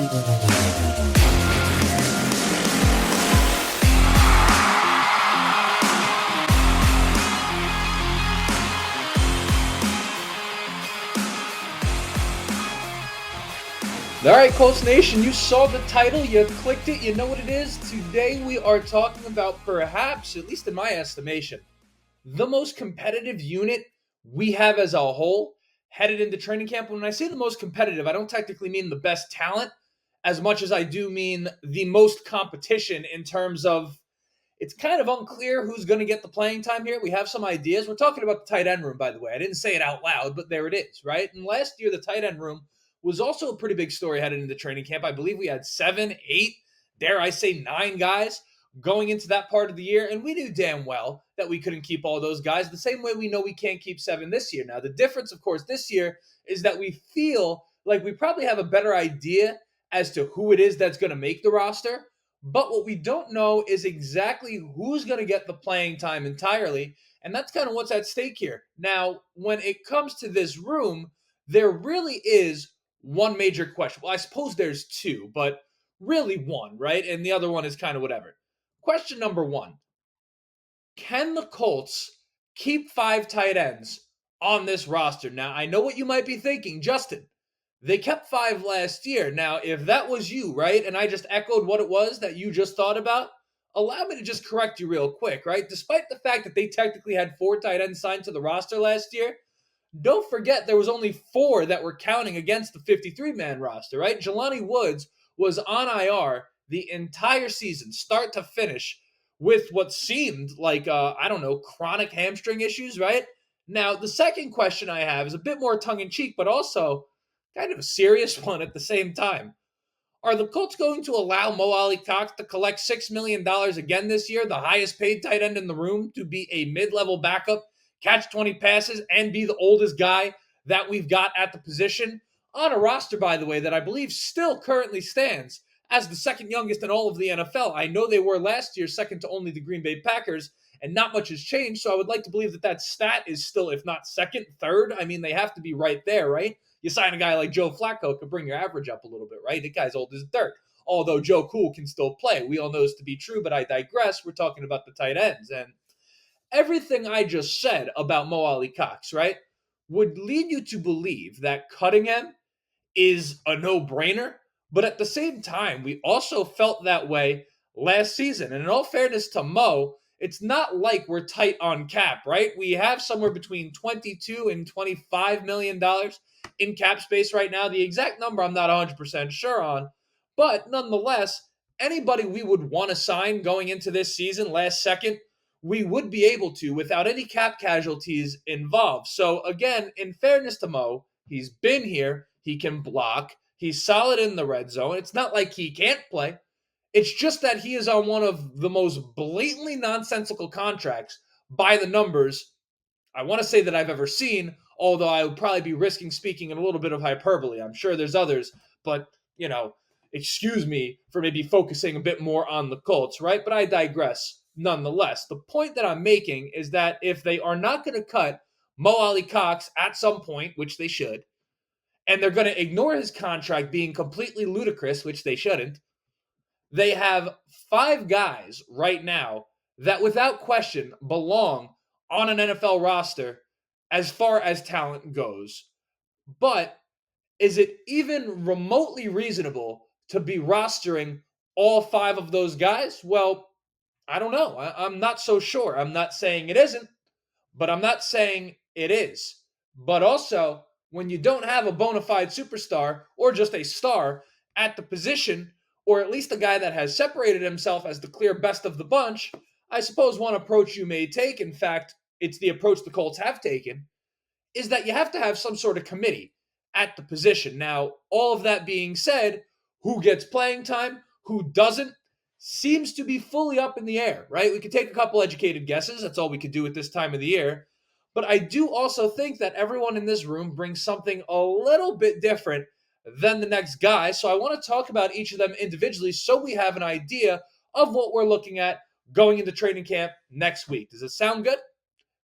All right, Colts Nation, you saw the title, you clicked it, you know what it is. Today we are talking about perhaps, at least in my estimation, the most competitive unit we have as a whole headed into training camp. When I say the most competitive, I don't technically mean the best talent as much as I do mean the most competition in terms of it's kind of unclear who's going to get the playing time here. We have some ideas. We're talking about the tight end room, by the way. I didn't say it out loud, but there it is, right? And last year, the tight end room was also a pretty big story headed into training camp. I believe we had 7, 8, dare I say 9 guys going into that part of the year, and we knew damn well that we couldn't keep all those guys the same way we know we can't keep 7 this year. Now, the difference, of course, this year is that we feel like we probably have a better idea as to who it is that's going to make the roster, but what we don't know is exactly who's going to get the playing time entirely, and that's kind of what's at stake here. Now, when it comes to this room, there really is one major question. Well, I suppose there's 2, but really one, right? And the other one is kind of whatever. Question number 1. Can the Colts keep 5 tight ends on this roster? Now, I know what you might be thinking, Justin. They kept 5 last year. Now, if that was you, right, and I just echoed what it was that you just thought about, allow me to just correct you real quick, right? Despite the fact that they technically had 4 tight ends signed to the roster last year, don't forget there was only 4 that were counting against the 53-man roster, right? Jelani Woods was on IR the entire season, start to finish, with what seemed like, chronic hamstring issues, right? Now, the second question I have is a bit more tongue-in-cheek, but also kind of a serious one at the same time. Are the Colts going to allow Mo Alie-Cox to collect $6 million again this year, the highest paid tight end in the room, to be a mid-level backup, catch 20 passes, and be the oldest guy that we've got at the position on a roster, by the way, that I believe still currently stands as the second youngest in all of the NFL. I know they were last year second to only the Green Bay Packers, and not much has changed, so I would like to believe that that stat is still, if not second, third. I mean, they have to be right there, right? You sign a guy like Joe Flacco, could bring your average up a little bit, right? The guy's old as dirt. Although Joe Cool can still play. We all know this to be true, but I digress. We're talking about the tight ends, and everything I just said about Mo Alie-Cox, right, would lead you to believe that cutting him is a no-brainer. But at the same time, we also felt that way last season. And in all fairness to Mo, it's not like we're tight on cap, right? We have somewhere between $22 and $25 million in cap space right now. The exact number I'm not 100% sure on. But nonetheless, anybody we would want to sign going into this season, last second, we would be able to without any cap casualties involved. So again, in fairness to Mo, he's been here, he can block, he's solid in the red zone. It's not like he can't play. It's just that he is on one of the most blatantly nonsensical contracts by the numbers, I want to say, that I've ever seen, although I would probably be risking speaking in a little bit of hyperbole. I'm sure there's others, but, excuse me for maybe focusing a bit more on the Colts, right? But I digress nonetheless. The point that I'm making is that if they are not going to cut Mo Alie-Cox at some point, which they should, and they're going to ignore his contract being completely ludicrous, which they shouldn't, they have 5 guys right now that without question belong on an NFL roster as far as talent goes. But is it even remotely reasonable to be rostering all 5 of those guys? Well, I don't know. I'm not so sure. I'm not saying it isn't, but I'm not saying it is. But also, when you don't have a bona fide superstar or just a star at the position, or at least a guy that has separated himself as the clear best of the bunch, I suppose one approach you may take, in fact, it's the approach the Colts have taken, is that you have to have some sort of committee at the position. Now, all of that being said, who gets playing time, who doesn't, seems to be fully up in the air, right? We could take a couple educated guesses. That's all we could do at this time of the year. But I do also think that everyone in this room brings something a little bit different than the next guy. So I want to talk about each of them individually so we have an idea of what we're looking at going into training camp next week. Does it sound good?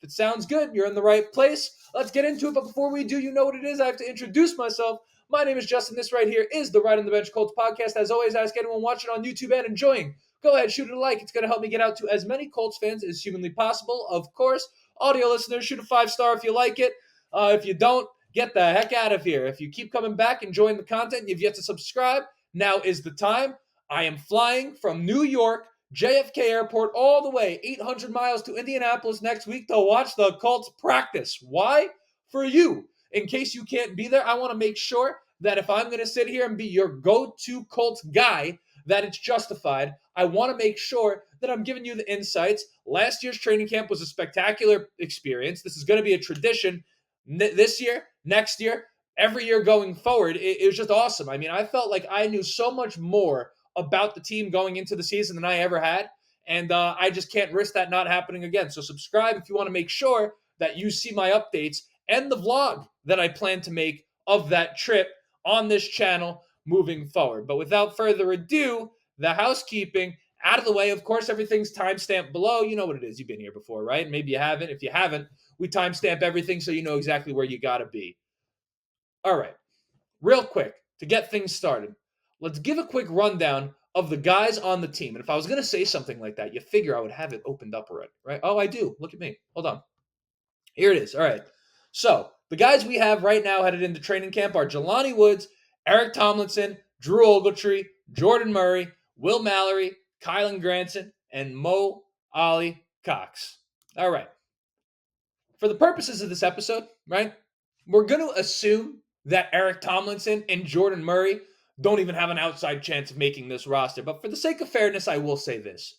If it sounds good, you're in the right place. Let's get into it. But before we do, you know what it is. I have to introduce myself. My name is Justin. This right here is the Right on the Bench Colts podcast. As always, I ask anyone watching on YouTube and enjoying, go ahead, shoot it a like. It's going to help me get out to as many Colts fans as humanly possible. Of course, audio listeners, shoot a 5-star if you like it. If you don't, get the heck out of here. If you keep coming back, enjoying the content, and you've yet to subscribe, now is the time. I am flying from New York, JFK Airport, all the way 800 miles to Indianapolis next week to watch the Colts practice. Why? For you. In case you can't be there, I want to make sure that if I'm going to sit here and be your go-to Colts guy, that it's justified. I want to make sure that I'm giving you the insights. Last year's training camp was a spectacular experience. This is going to be a tradition this year, next year, every year going forward. It was just awesome. I mean, I felt like I knew so much more about the team going into the season than I ever had. And I just can't risk that not happening again. So subscribe if you want to make sure that you see my updates and the vlog that I plan to make of that trip on this channel moving forward. But without further ado, the housekeeping out of the way. Of course, everything's timestamped below. You know what it is. You've been here before, right? Maybe you haven't. If you haven't, we timestamp everything so you know exactly where you got to be. All right. Real quick, to get things started, let's give a quick rundown of the guys on the team. And if I was going to say something like that, you figure I would have it opened up already, right? Oh, I do. Look at me. Hold on. Here it is. All right. So the guys we have right now headed into training camp are Jelani Woods, Eric Tomlinson, Drew Ogletree, Jordan Murray, Will Mallory, Kylen Granson, and Mo Ollie Cox. All right. For the purposes of this episode, right, we're going to assume that Eric Tomlinson and Jordan Murray don't even have an outside chance of making this roster. But for the sake of fairness, I will say this.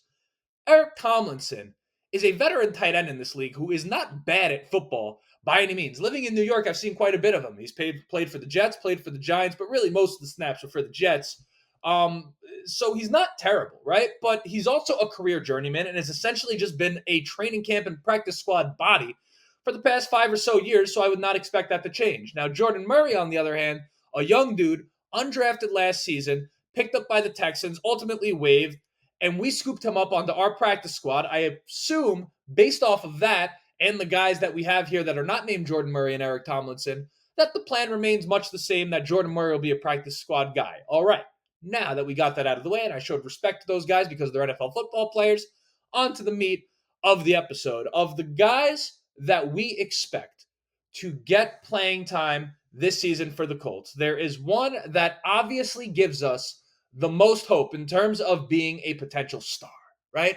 Eric Tomlinson is a veteran tight end in this league who is not bad at football by any means. Living in New York, I've seen quite a bit of him. He's played for the Jets, played for the Giants, but really most of the snaps are for the Jets. So he's not terrible, right? But he's also a career journeyman and has essentially just been a training camp and practice squad body for the past 5 or so years, so I would not expect that to change. Now, Jordan Murray, on the other hand, a young dude, undrafted last season, picked up by the Texans, ultimately waived, and we scooped him up onto our practice squad. I assume, based off of that and the guys that we have here that are not named Jordan Murray and Eric Tomlinson, that the plan remains much the same, that Jordan Murray will be a practice squad guy. All right, now that we got that out of the way and I showed respect to those guys because they're NFL football players, on to the meat of the episode. Of the guys that we expect to get playing time this season for the Colts, there is one that obviously gives us the most hope in terms of being a potential star, right?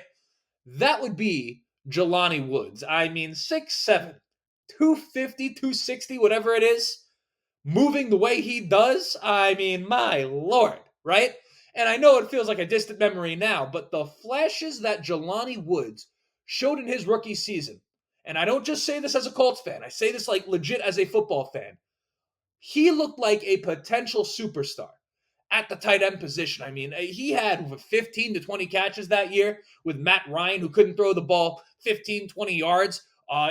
That would be Jelani Woods. I mean, 6'7", 250, 260, whatever it is, moving the way he does. I mean, my Lord, right? And I know it feels like a distant memory now, but the flashes that Jelani Woods showed in his rookie season, and I don't just say this as a Colts fan, I say this like legit as a football fan, he looked like a potential superstar at the tight end position. I mean, he had 15 to 20 catches that year with Matt Ryan, who couldn't throw the ball 15, 20 yards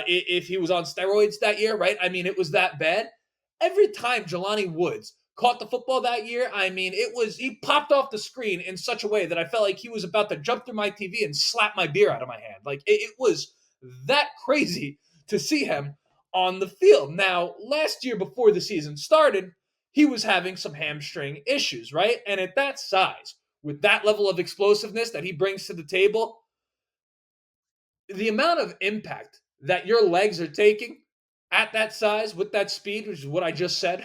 if he was on steroids that year, right? I mean, it was that bad. Every time Jelani Woods caught the football that year, I mean, he popped off the screen in such a way that I felt like he was about to jump through my TV and slap my beer out of my hand. Like, it was that crazy to see him on the field. Now, last year before the season started, he was having some hamstring issues, right? And at that size, with that level of explosiveness that he brings to the table, the amount of impact that your legs are taking at that size with that speed, which is what I just said,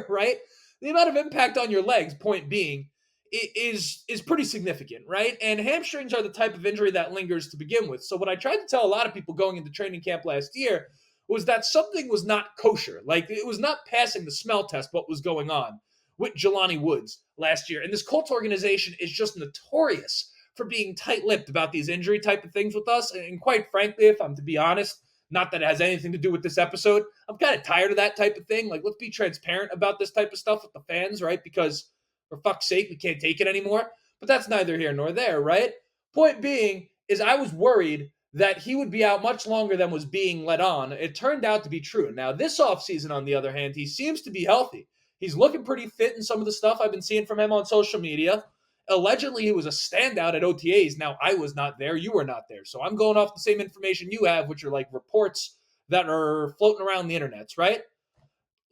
right? The amount of impact on your legs, point being, is pretty significant, right? And hamstrings are the type of injury that lingers to begin with. So what I tried to tell a lot of people going into training camp last year was that something was not kosher. Like, it was not passing the smell test what was going on with Jelani Woods last year. And this Colts organization is just notorious for being tight-lipped about these injury type of things with us. And quite frankly, if I'm to be honest, not that it has anything to do with this episode, I'm kind of tired of that type of thing. Like, let's be transparent about this type of stuff with the fans, right? Because for fuck's sake, we can't take it anymore. But that's neither here nor there, right? Point being is I was worried that he would be out much longer than was being let on. It turned out to be true. Now, this offseason, on the other hand, he seems to be healthy. He's looking pretty fit in some of the stuff I've been seeing from him on social media. Allegedly, he was a standout at OTAs. Now, I was not there. You were not there. So I'm going off the same information you have, which are like reports that are floating around the internets, right?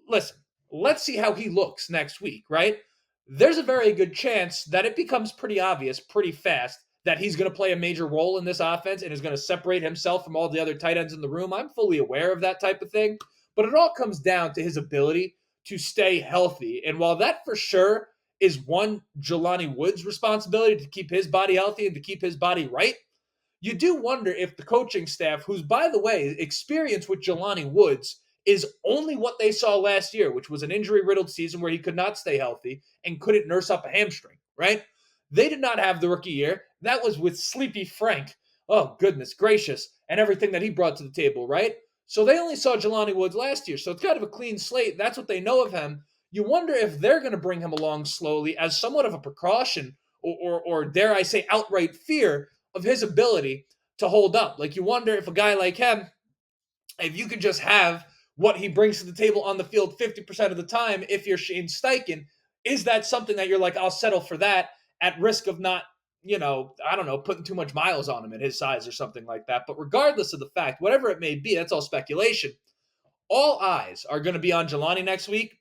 Listen, Let's see how he looks next week, right? There's a very good chance that it becomes pretty obvious pretty fast that he's going to play a major role in this offense and is going to separate himself from all the other tight ends in the room. I'm fully aware of that type of thing, but it all comes down to his ability to stay healthy. And while that for sure is one Jelani Woods' responsibility to keep his body healthy and to keep his body right, you do wonder if the coaching staff, who's, by the way, experience with Jelani Woods is only what they saw last year, which was an injury-riddled season where he could not stay healthy and couldn't nurse up a hamstring, right? They did not have the rookie year. That was with Sleepy Frank. Oh, goodness gracious. And everything that he brought to the table, right? So they only saw Jelani Woods last year. So it's kind of a clean slate. That's what they know of him. You wonder if they're going to bring him along slowly as somewhat of a precaution or dare I say, outright fear of his ability to hold up. Like, you wonder if a guy like him, if you could just have what he brings to the table on the field 50% of the time, if you're Shane Steichen, is that something that you're like, I'll settle for that at risk of not, I don't know, putting too much miles on him at his size or something like that. But regardless of the fact, whatever it may be, that's all speculation. All eyes are going to be on Jelani next week.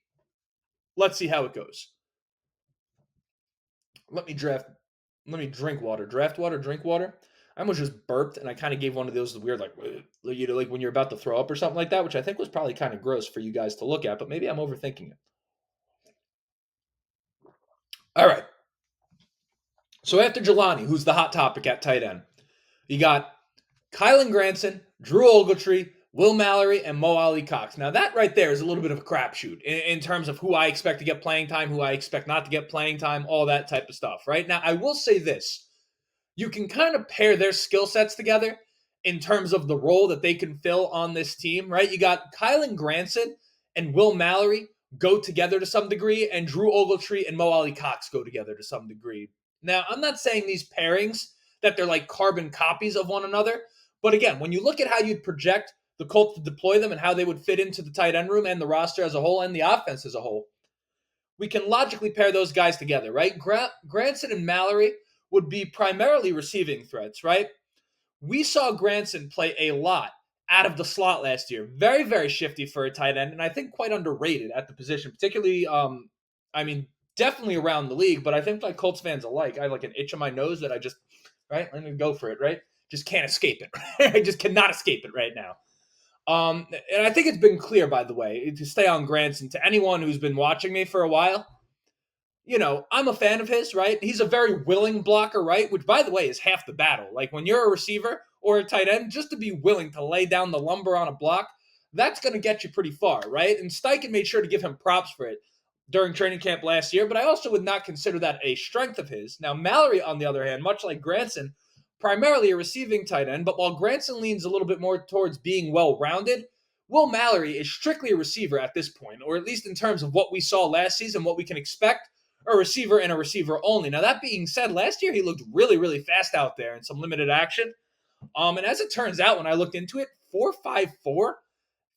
Let's see how it goes. Let me drink water. Draft water, drink water. I almost just burped and I kind of gave one of those weird, like when you're about to throw up or something like that, which I think was probably kind of gross for you guys to look at, but maybe I'm overthinking it. All right. So after Jelani, who's the hot topic at tight end, you got Kylen Granson, Drew Ogletree, Will Mallory, and Mo Alie-Cox. Now that right there is a little bit of a crapshoot in terms of who I expect to get playing time, who I expect not to get playing time, all that type of stuff, right? Now, I will say this. You can kind of pair their skill sets together in terms of the role that they can fill on this team, right? You got Kylen Granson and Will Mallory go together to some degree, and Drew Ogletree and Mo Alie-Cox go together to some degree. Now, I'm not saying these pairings that they're like carbon copies of one another, but again, when you look at how you'd project the Colts to deploy them and how they would fit into the tight end room and the roster as a whole and the offense as a whole, we can logically pair those guys together, right? Granson and Mallory would be primarily receiving threats, right? We saw Granson play a lot out of the slot last year. Very, very shifty for a tight end, and I think quite underrated at the position, particularly, definitely around the league, but I think like Colts fans alike, I have like an itch on my nose that I just, right, let me go for it, right? Just can't escape it. I just cannot escape it right now. And I think it's been clear, by the way, to stay on Granson, to anyone who's been watching me for a while, I'm a fan of his, right? He's a very willing blocker, right? Which, by the way, is half the battle. Like, when you're a receiver or a tight end, just to be willing to lay down the lumber on a block, that's going to get you pretty far, right? And Steichen made sure to give him props for it during training camp last year, but I also would not consider that a strength of his. Now, Mallory, on the other hand, much like Granson, primarily a receiving tight end, but while Granson leans a little bit more towards being well-rounded, Will Mallory is strictly a receiver at this point, or at least in terms of what we saw last season, what we can expect, a receiver and a receiver only. Now, that being said, last year he looked really, really fast out there in some limited action. And as it turns out, when I looked into it, 4.54,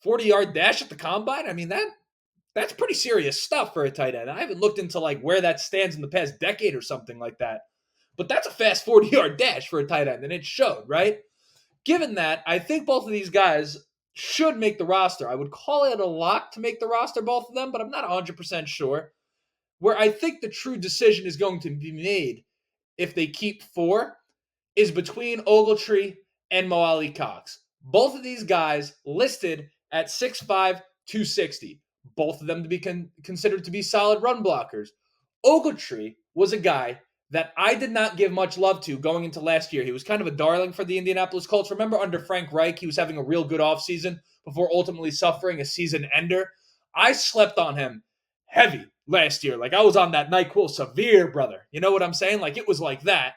40-yard dash at the combine, I mean, that's pretty serious stuff for a tight end. I haven't looked into like where that stands in the past decade or something like that. But that's a fast 40-yard dash for a tight end, and it showed, right? Given that, I think both of these guys should make the roster. I would call it a lock to make the roster, both of them, but I'm not 100% sure. Where I think the true decision is going to be made if they keep four is between Ogletree and Mo Alie-Cox. Both of these guys listed at 6'5", 260. Both of them to be considered to be solid run blockers. Ogletree was a guy that I did not give much love to going into last year. He was kind of a darling for the Indianapolis Colts. Remember, under Frank Reich, he was having a real good offseason before ultimately suffering a season ender. I slept on him heavy last year. Like, I was on that NyQuil severe, brother. You know what I'm saying? Like, it was like that.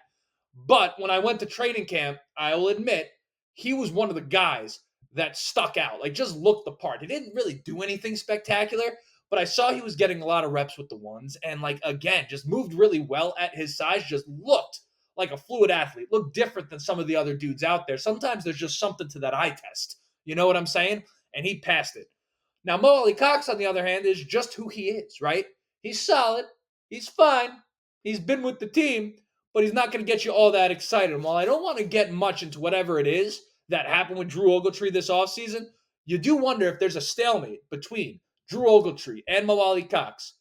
But when I went to training camp, I will admit, he was one of the guys that stuck out. Like, just looked the part. He didn't really do anything spectacular, but I saw he was getting a lot of reps with the ones. And, like, again, just moved really well at his size. Just looked like a fluid athlete. Looked different than some of the other dudes out there. Sometimes there's just something to that eye test. You know what I'm saying? And he passed it. Now, Mo Alie-Cox, on the other hand, is just who he is, right? He's solid. He's fine. He's been with the team, but he's not going to get you all that excited. And while I don't want to get much into whatever it is that happened with Drew Ogletree this offseason, you do wonder if there's a stalemate between Drew Ogletree, and Mallory Cox.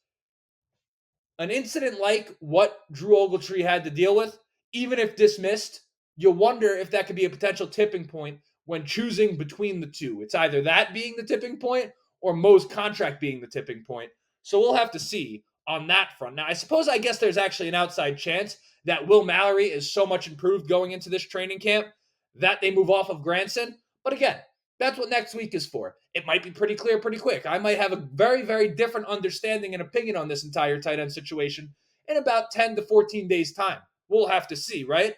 An incident like what Drew Ogletree had to deal with, even if dismissed, you wonder if that could be a potential tipping point when choosing between the two. It's either that being the tipping point or Mo's contract being the tipping point. So we'll have to see on that front. Now, I guess there's actually an outside chance that Will Mallory is so much improved going into this training camp that they move off of Granson. But again, that's what next week is for. It might be pretty clear pretty quick. I might have a very, very different understanding and opinion on this entire tight end situation in about 10 to 14 days' time. We'll have to see, right?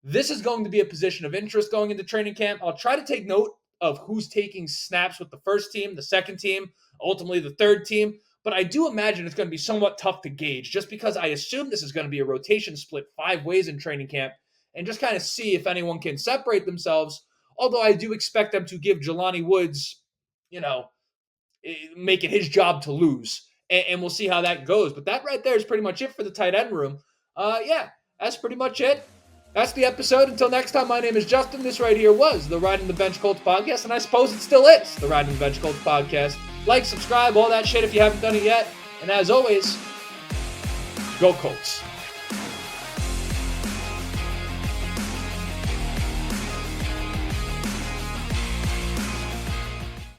This is going to be a position of interest going into training camp. I'll try to take note of who's taking snaps with the first team, the second team, ultimately the third team. But I do imagine it's going to be somewhat tough to gauge just because I assume this is going to be a rotation split 5 ways in training camp and just kind of see if anyone can separate themselves. Although I do expect them to give Jelani Woods, make it his job to lose. And we'll see how that goes. But that right there is pretty much it for the tight end room. That's pretty much it. That's the episode. Until next time, my name is Justin. This right here was the Riding the Bench Colts podcast, and I suppose it still is the Riding the Bench Colts podcast. Like, subscribe, all that shit if you haven't done it yet. And as always, go Colts.